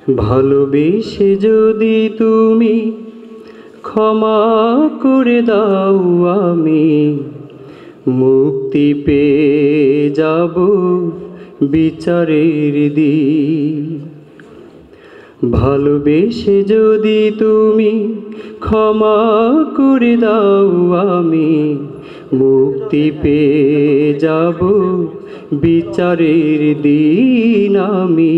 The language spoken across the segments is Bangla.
ভালোবেসে যদি তুমি ক্ষমা করে দাও, আমি মুক্তি পেয়ে যাব বিচারের দিন। ভালোবেসে যদি তুমি ক্ষমা করে দাও, আমি মুক্তি পেয়ে যাব বিচারের দিন। আমি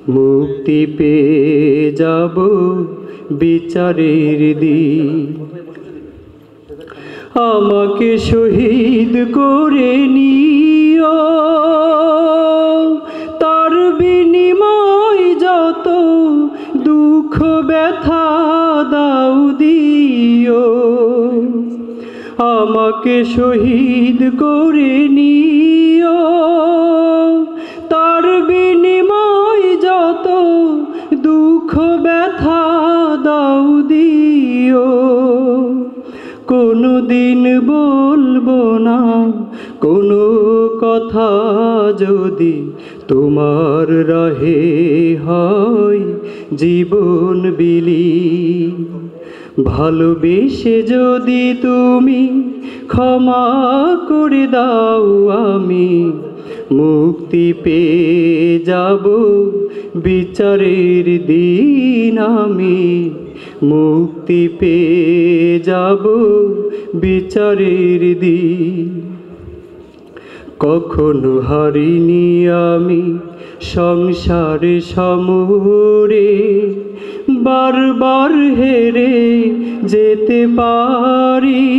মুক্তি পেয়ে যাব বিচারের দিন। আমাকে শহীদ করে নিও, তার বিনিময় যত দুঃখ ব্যথা দাও দিও। আমাকে শহীদ করে নিও, তার বিনিময় যত দুঃখ ব্যথা দাও দিও। কোনদিন বলবো না কোনো কথা যদি তোমার রাহে হয় জীবন বিলীন। ভালোবেসে যদি তুমি ক্ষমা করে দাও, আমি মুক্তি পেয়ে যাব বিচারের দিন। আমি মুক্তি পেয়ে যাব বিচারের দিন। কখনো হারিনি আমি সংসারে সমরে, বারবার হেরে যেতে পারি।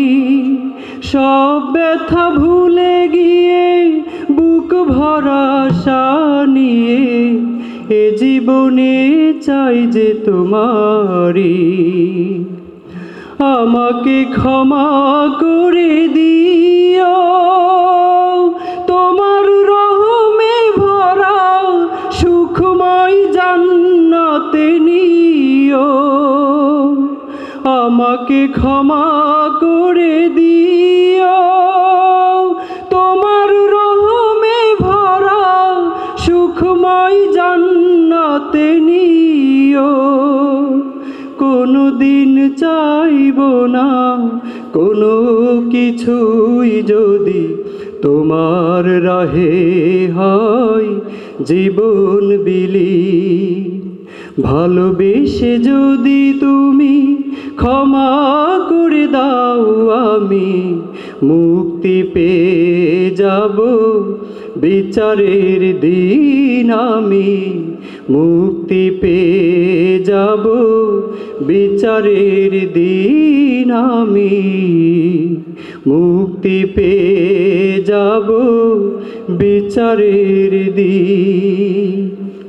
সব ব্যথা ভুলে গিয়ে বুক ভরা আশা নিয়ে এ জীবনে চাই যে তোমারি। আমাকে ক্ষমা করে দিও, তোমার রহমে ভরা সুখময় জান্নাতে নিও। আমাকে ক্ষমা করে দিও, তোমার রহমে ভরা সুখময় জান্নাতে নিও। কোনদিন চাইব না কোনো কিছুই যদি তোমার রাহে হয় জীবন বিলীন। ভালোবেসে যদি তুমি ক্ষমা করে দাও, আমি মুক্তি পেয়ে যাব বিচারের দিন। আমি মুক্তি পেয়ে যাব বিচারের দিন। আমি মুক্তি পেয়ে যাব বিচারের দিন।